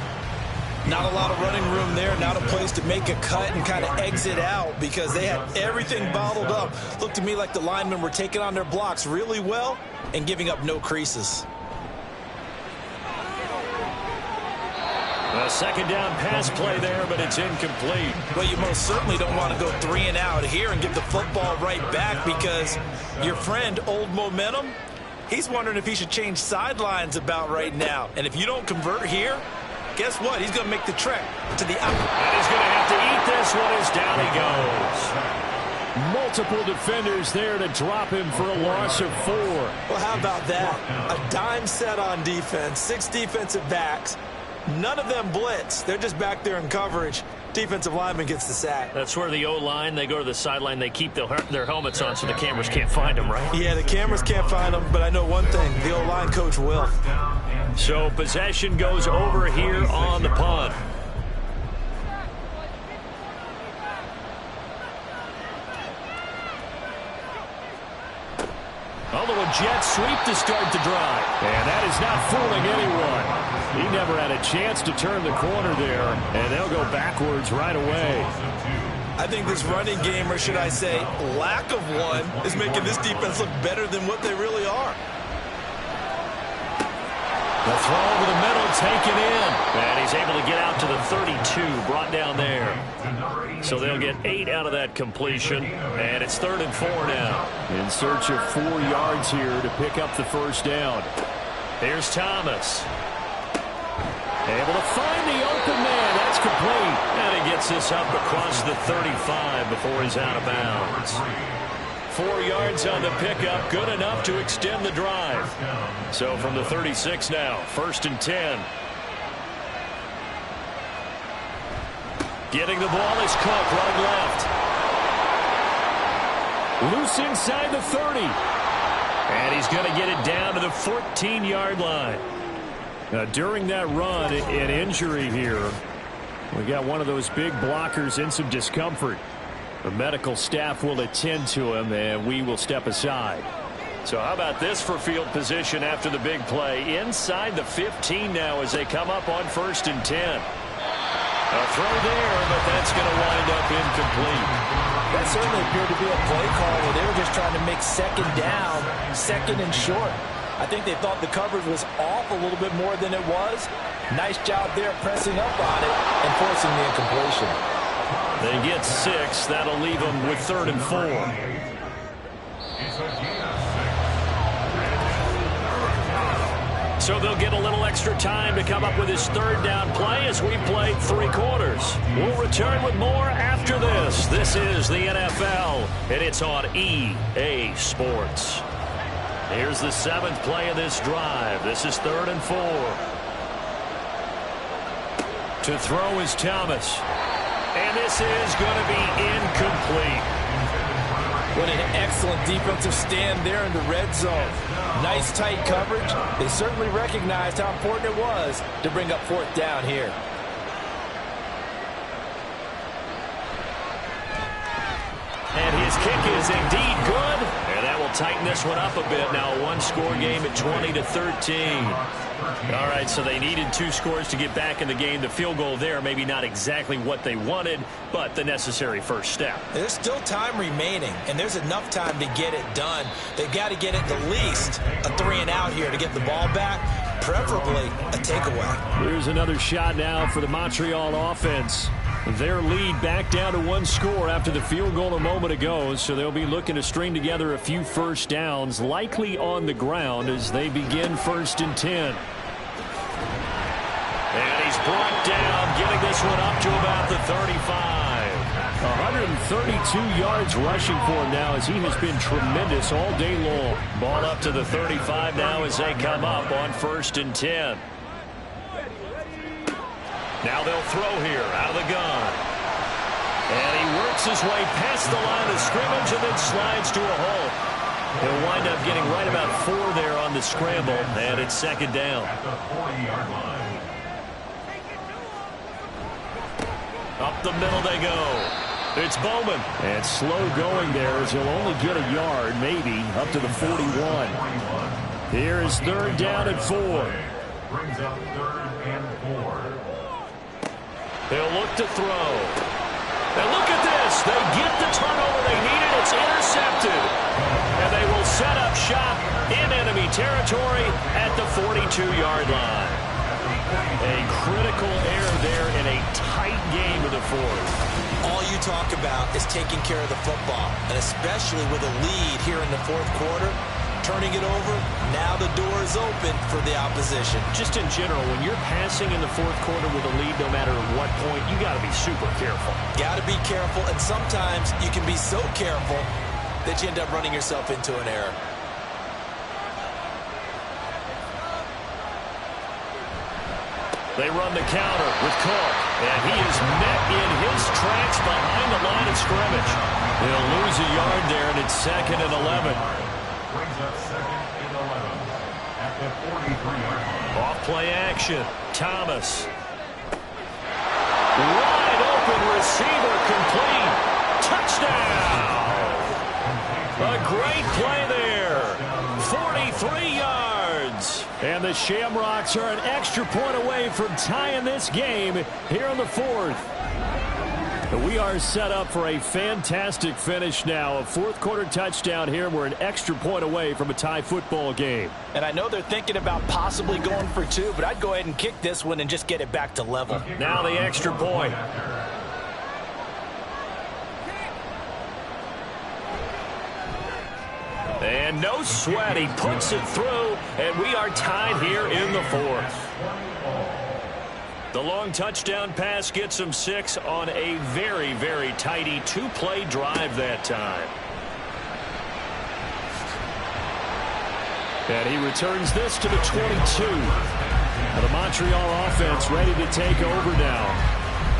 Not a lot of running room there, not a place to make a cut and kind of exit out because they had everything bottled up. Looked to me like the linemen were taking on their blocks really well and giving up no creases. A 2nd down pass play there, but it's incomplete. Well, you most certainly don't want to go 3 and out here and give the football right back because your friend, Old Momentum, he's wondering if he should change sidelines about right now. And if you don't convert here, guess what? He's going to make the trek to the out. And he's going to have to eat this one as down he goes. Multiple defenders there to drop him for a loss of 4. Well, how about that? A dime set on defense, 6 defensive backs. None of them blitz. They're just back there in coverage. Defensive lineman gets the sack. That's where the O-line, they go to the sideline, they keep their helmets on so the cameras can't find them, right? Yeah, the cameras can't find them, but I know one thing. The O-line coach will. So possession goes over here on the punt. All the way jet sweep to start the drive. And that is not fooling anyone. He never had a chance to turn the corner there, and they'll go backwards right away. I think this running game, or should I say lack of one, is making this defense look better than what they really are. The throw over the middle, taken in. And he's able to get out to the 32, brought down there. So they'll get 8 out of that completion, and it's 3rd and 4 now. In search of 4 yards here to pick up the first down. Here's Thomas. Able to find the open man. That's complete. And he gets this up across the 35 before he's out of bounds. 4 yards on the pickup. Good enough to extend the drive. So from the 36 now, 1st and 10. Getting the ball is Cook, running left. Loose inside the 30. And he's going to get it down to the 14-yard line. Now, during that run, an injury here. We got one of those big blockers in some discomfort. The medical staff will attend to him, and we will step aside. So how about this for field position after the big play? Inside the 15 now as they come up on 1st and 10. A throw there, but that's going to wind up incomplete. That certainly appeared to be a play call where they were just trying to make 2nd down, 2nd and short. I think they thought the coverage was off a little bit more than it was. Nice job there pressing up on it and forcing the incompletion. They get 6. That'll leave them with 3rd and 4. So they'll get a little extra time to come up with his 3rd down play as we played 3 quarters. We'll return with more after this. This is the NFL, and it's on EA Sports. Here's the 7th play of this drive. This is 3rd and 4. To throw is Thomas. And this is going to be incomplete. What an excellent defensive stand there in the red zone. Nice tight coverage. They certainly recognized how important it was to bring up 4th down here. And his kick is indeed good. And that will tighten this one up a bit. Now a 1-score game at 20-13. All right, so they needed 2 scores to get back in the game. The field goal there, maybe not exactly what they wanted, but the necessary first step. There's still time remaining, and there's enough time to get it done. They've got to get it at least a 3-and-out here to get the ball back, preferably a takeaway. Here's another shot now for the Montreal offense. Their lead back down to 1 score after the field goal a moment ago, so they'll be looking to string together a few first downs, likely on the ground as they begin 1st and 10. And he's brought down, getting this one up to about the 35. 132 yards rushing for him now as he has been tremendous all day long. Ball up to the 35 now as they come up on 1st and 10. Now they'll throw here out of the gun. And he works his way past the line of scrimmage and then slides to a halt. He'll wind up getting right about 4 there on the scramble, and it's 2nd down. At the 40-yard line. Up the middle they go. It's Bowman. And slow going there as he'll only get a yard, maybe, up to the 41. Here is 3rd down and 4. Brings up 3rd and 4. They'll look to throw. And look at this. They get the turnover they needed. It's intercepted. And they will set up shop in enemy territory at the 42-yard line. A critical error there in a tight game in the 4th. All you talk about is taking care of the football, and especially with a lead here in the 4th quarter. Turning it over, now the door is open for the opposition. Just in general, when you're passing in the 4th quarter with a lead, no matter at what point, you got to be super careful. Got to be careful, and sometimes you can be so careful that you end up running yourself into an error. They run the counter with Cook, and he is met in his tracks behind the line of scrimmage. They'll lose a yard there, and it's 2nd and 11. Brings up 2nd and 11 at the 43-yard line. Off play action. Thomas. Wide open receiver complete. Touchdown. A great play there. And the Shamrocks are an extra point away from tying this game here in the fourth. We are set up for a fantastic finish now. A fourth-quarter touchdown here. We're an extra point away from a tie football game. And I know they're thinking about possibly going for two, but I'd go ahead and kick this one and just get it back to level. Now the extra point. And no sweat. He puts it through, and we are tied here in the fourth. The long touchdown pass gets him 6 on a very, very tidy two-play drive that time. And he returns this to the 22. And the Montreal offense ready to take over now.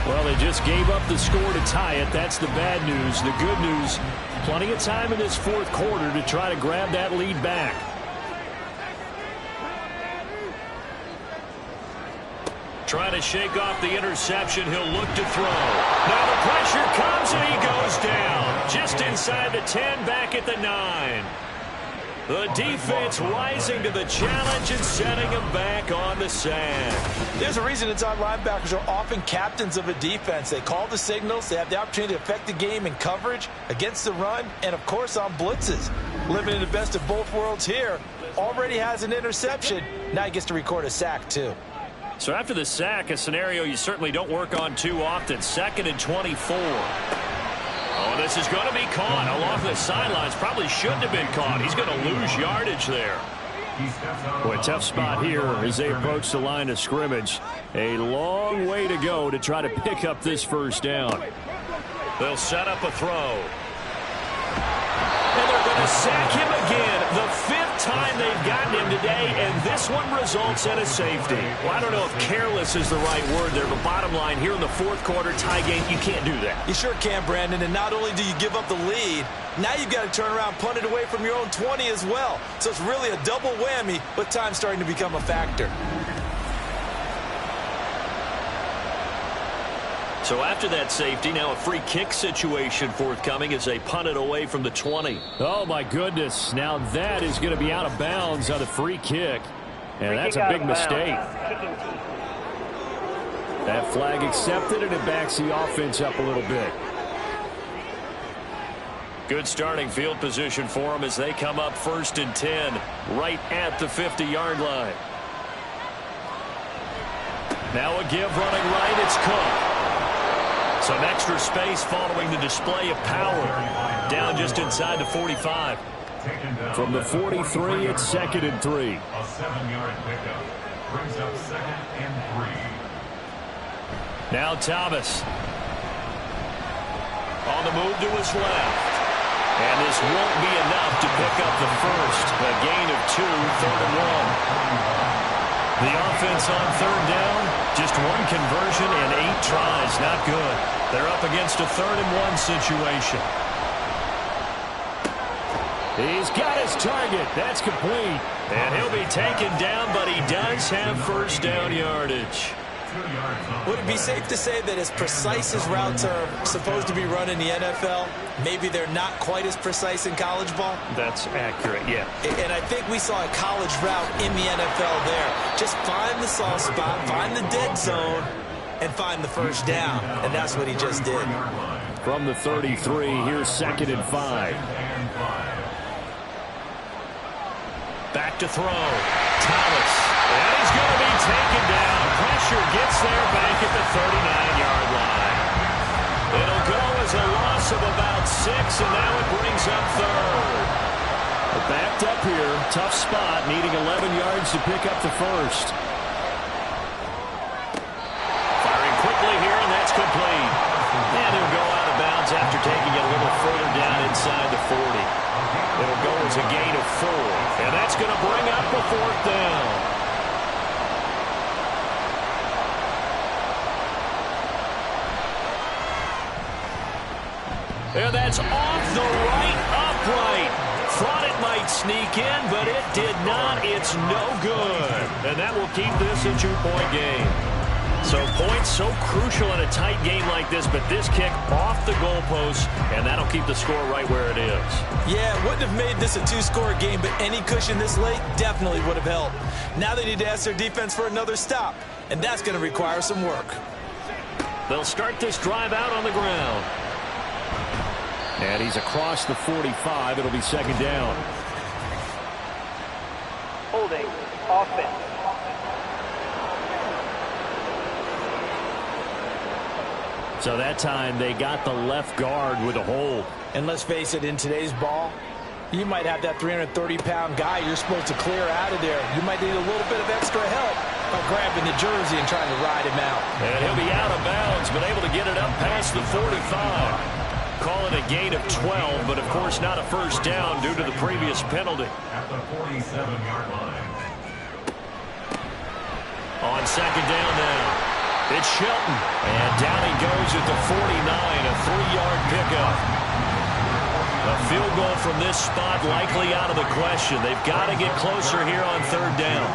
Well, they just gave up the score to tie it. That's the bad news. The good news, plenty of time in this fourth quarter to try to grab that lead back. Trying to shake off the interception. He'll look to throw. Now the pressure comes and he goes down. Just inside the 10, back at the 9. The defense rising to the challenge and setting him back on the sand. There's a reason inside linebackers are often captains of a defense. They call the signals. They have the opportunity to affect the game in coverage, against the run, and, of course, on blitzes. Living in the best of both worlds here. Already has an interception. Now he gets to record a sack, too. So after the sack, a scenario you certainly don't work on too often. 2nd and 24. Oh, this is going to be caught along the sidelines. Probably shouldn't have been caught. He's going to lose yardage there. Boy, tough spot here as they approach the line of scrimmage. A long way to go to try to pick up this first down. They'll set up a throw. And they're going to sack him again. The 5th time they've gotten him today, and this one results in a safety. Well, I don't know if careless is the right word there, but bottom line, here in the fourth quarter tie game, you can't do that. You sure can, Brandon, and not only do you give up the lead, now you've got to turn around, punt it away from your own 20 as well. So it's really a double whammy, but time's starting to become a factor. So after that safety, now a free kick situation forthcoming as they punt it away from the 20. Oh, my goodness. Now that is going to be out of bounds on a free kick. And that's a big mistake. That flag accepted, and it backs the offense up a little bit. Good starting field position for them as they come up 1st and 10, right at the 50-yard line. Now a give running right. It's Cook. Some extra space following the display of power. Down just inside the 45. From the 43, it's 2nd and 3. A 7-yard pickup brings up 2nd and 3. Now Thomas. On the move to his left. And this won't be enough to pick up the first. A gain of 2, 3rd and 1. The offense on 3rd down, just 1 conversion and 8 tries. Not good. They're up against a 3rd and 1 situation. He's got his target. That's complete. And he'll be taken down, but he does have first down yardage. Would it be safe to say that as precise as routes are supposed to be run in the NFL, maybe they're not quite as precise in college ball? That's accurate, yeah. And I think we saw a college route in the NFL there. Just find the soft spot, find the dead zone, and find the first down. And that's what he just did. From the 33, here's 2nd and 5. Back to throw. Thomas. And he's going to be taken down. Pressure gets there back at the 39-yard line. It'll go as a loss of about 6, and now it brings up 3rd. Backed up here. Tough spot, needing 11 yards to pick up the first. Firing quickly here, and that's complete. And he'll go out of bounds after taking it a little further down inside the 40. It'll go as a gain of 4, and that's going to bring up the 4th down. And that's off the right upright. Thought it might sneak in, but it did not. It's no good. And that will keep this a 2-point game. So points so crucial in a tight game like this, but this kick off the goalpost, and that'll keep the score right where it is. Yeah, it wouldn't have made this a two-score game, but any cushion this late definitely would have helped. Now they need to ask their defense for another stop, and that's going to require some work. They'll start this drive out on the ground. And he's across the 45. It'll be second down. Holding offense. So that time they got the left guard with a hold. And let's face it, in today's ball, you might have that 330-pound guy you're supposed to clear out of there. You might need a little bit of extra help by grabbing the jersey and trying to ride him out. And he'll be out of bounds, but able to get it up past the 45. Call it a gain of 12, but of course not a first down due to the previous penalty. At the 47-yard line. On second down now. It's Shelton, and down he goes at the 49, a 3-yard pickup. A field goal from this spot likely out of the question. They've got to get closer here on third down.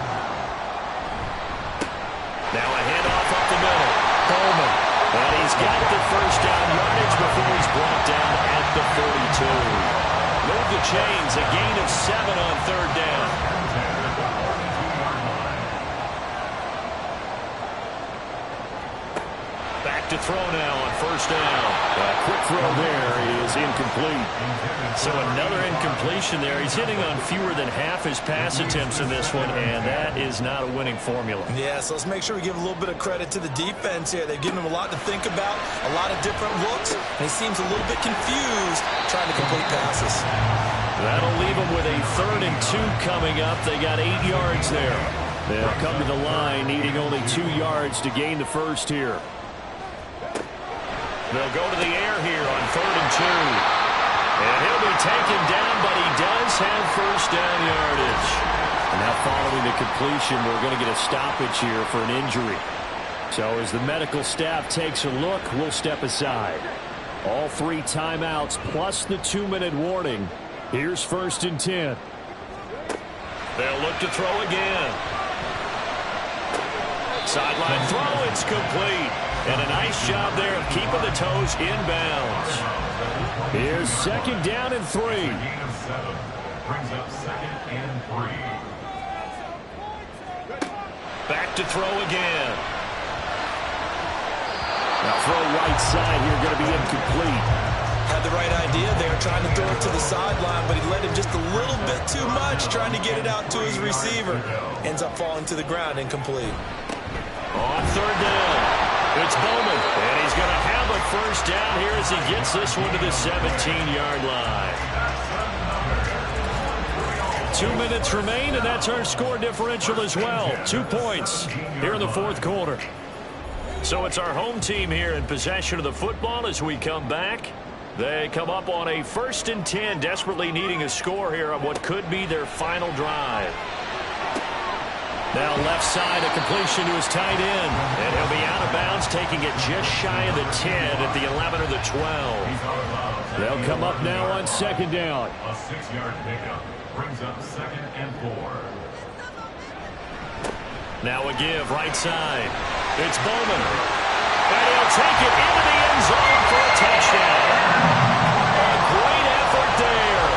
Now a handoff up the middle. Bowman, and he's got the first down yardage before he's brought down at the 42. Move the chains, a gain of 7 on third down. To throw now on first down. A quick throw there is incomplete. So another incompletion there. He's hitting on fewer than half his pass attempts in this one, and that is not a winning formula. Yeah, so let's make sure we give a little bit of credit to the defense here. They've given him a lot to think about, a lot of different looks, and he seems a little bit confused trying to complete passes. That'll leave him with a 3rd and 2 coming up. They got 8 yards there. They'll come to the line needing only 2 yards to gain the first here. They'll go to the air here on 3rd and 2. And he'll be taken down, but he does have first down yardage. And now following the completion, we're going to get a stoppage here for an injury. So as the medical staff takes a look, we'll step aside. All 3 timeouts plus the 2-minute warning. Here's 1st and 10. They'll look to throw again. Sideline throw, it's complete. And a nice job there of keeping the toes inbounds. Here's 2nd down and 3. Gain of 7 brings up 2nd and 3. Back to throw again. Now throw right side here, going to be incomplete. Had the right idea there, trying to throw it to the sideline, but he let him just a little bit too much, trying to get it out to his receiver. Ends up falling to the ground, incomplete. On 3rd down. It's Bowman, and he's going to have a first down here as he gets this one to the 17-yard line. 2 minutes remain, and that's our score differential as well. 2 points here in the 4th quarter. So it's our home team here in possession of the football as we come back. They come up on a 1st and 10, desperately needing a score here on what could be their final drive. Now left side, a completion to his tight end. And he'll be out of bounds, taking it just shy of the 10 at the 11 or the 12. They'll come up now on 2nd down. A 6-yard pickup brings up 2nd and 4. Now a give, right side. It's Bowman. And he'll take it into the end zone for a touchdown. A great effort there.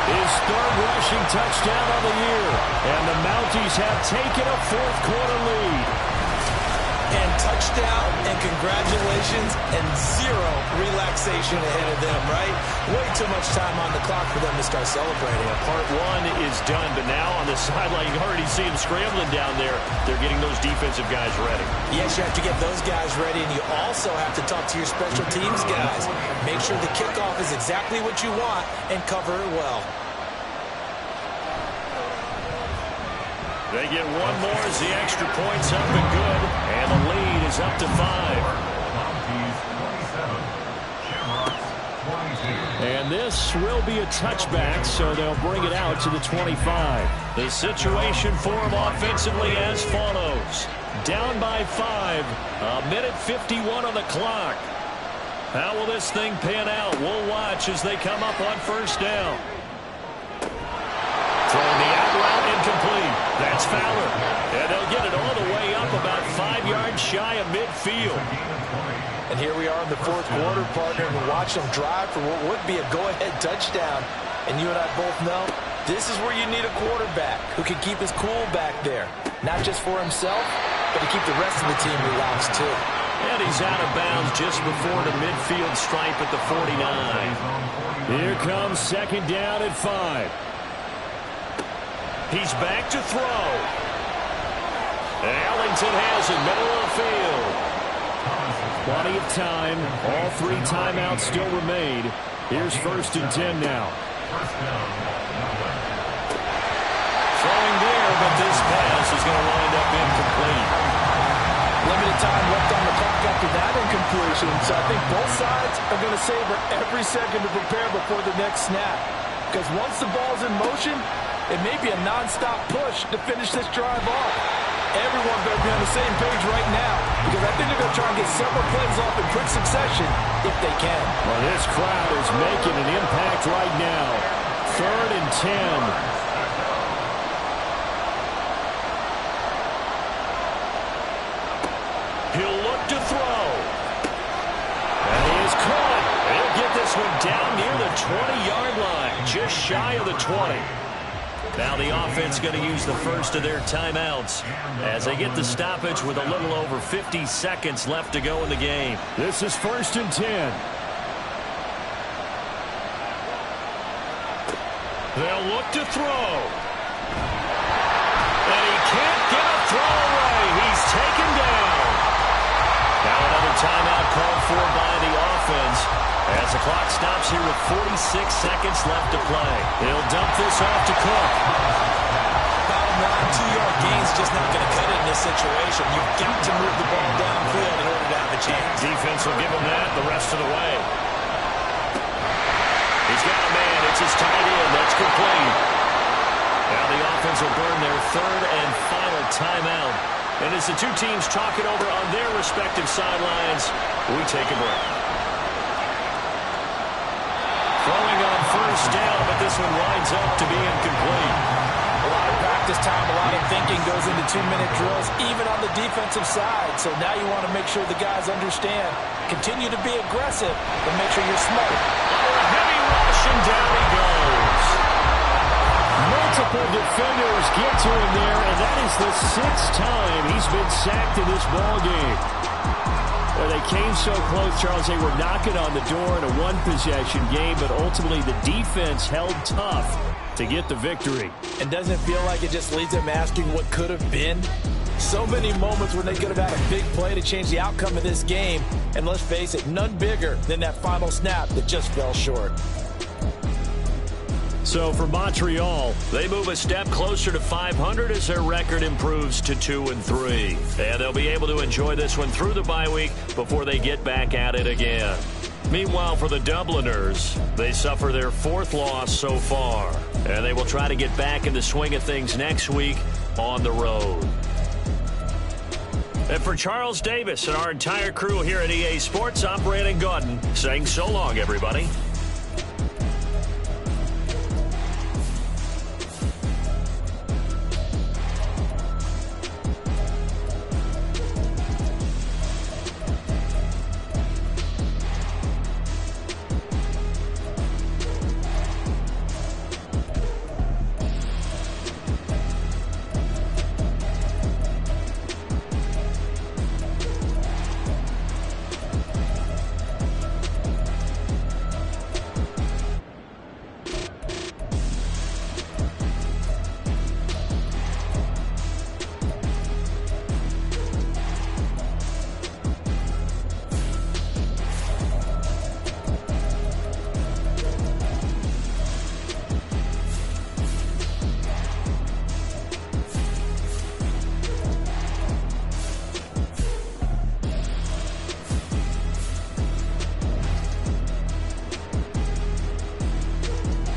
His 3rd rushing touchdown of the year. And the Mounties have taken a 4th quarter lead. And touchdown, and congratulations, and 0 relaxation ahead of them, right? Way too much time on the clock for them to start celebrating. Part 1 is done, but now on the sideline, you can already see them scrambling down there. They're getting those defensive guys ready. Yes, you have to get those guys ready, and you also have to talk to your special teams guys. Make sure the kickoff is exactly what you want and cover it well. They get one more as the extra point's up and good, and the lead is up to 5. Mounties 27, Shamrocks 22. And this will be a touchback, so they'll bring it out to the 25. The situation for them offensively as follows. Down by 5, a minute 51 on the clock. How will this thing pan out? We'll watch as they come up on 1st down. Throwing the out route incomplete. That's Fowler. And they'll get it all the way up about 5 yards shy of midfield. And here we are in the fourth quarter, partner, and we're watching them drive for what would be a go-ahead touchdown. And you and I both know this is where you need a quarterback who can keep his cool back there. Not just for himself, but to keep the rest of the team relaxed too. And he's out of bounds just before the midfield stripe at the 49. Here comes second down at 5. He's back to throw. Ellington has it, middle of the field. Plenty of time. All 3 timeouts still remain. Here's 1st and 10 now. Throwing there, but this pass is going to wind up incomplete. Limited time left on the clock after that incompletion, so I think both sides are going to savor every second to prepare before the next snap. Because once the ball's in motion, it may be a non-stop push to finish this drive off. Everyone better be on the same page right now, because I think they're going to try and get several plays off in quick succession if they can. Well, this crowd is making an impact right now. 3rd and 10. He'll look to throw. And he is caught. He'll get this one down near the 20-yard line, just shy of the 20. Now the offense going to use the first of their timeouts as they get the stoppage with a little over 50 seconds left to go in the game. This is 1st and 10. They'll look to throw. And he can't get a throw away. He's taken down. Now another timeout called for by the offense as the clock stops here with 46 seconds left to play. He'll dump this off to Cook. Bottom line, 2-yard gain's just not going to cut it in this situation. You've got to move the ball downfield in order to have a chance. Defense will give him that the rest of the way. He's got a man. It's his tight end. That's complete. Now the offense will burn their 3rd and final timeout. And as the two teams talk it over on their respective sidelines, we take a break. Throwing on 1st down, but this one winds up to be incomplete. A lot of practice time, a lot of thinking goes into 2-minute drills, even on the defensive side. So now you want to make sure the guys understand. Continue to be aggressive, but make sure you're smart. Oh, a heavy rush, and down he goes. Multiple defenders get to him there, and that is the 6th time he's been sacked in this ballgame. Well, they came so close, Charles. They were knocking on the door in a one-possession game, but ultimately the defense held tough to get the victory. And doesn't it feel like it just leaves them asking what could have been? So many moments when they could have had a big play to change the outcome of this game. And let's face it, none bigger than that final snap that just fell short. So for Montreal, they move a step closer to 500 as their record improves to 2-3. And they'll be able to enjoy this one through the bye week before they get back at it again. Meanwhile, for the Dubliners, they suffer their 4th loss so far. And they will try to get back in the swing of things next week on the road. And for Charles Davis and our entire crew here at EA Sports, I'm Brandon Gaudin saying so long, everybody.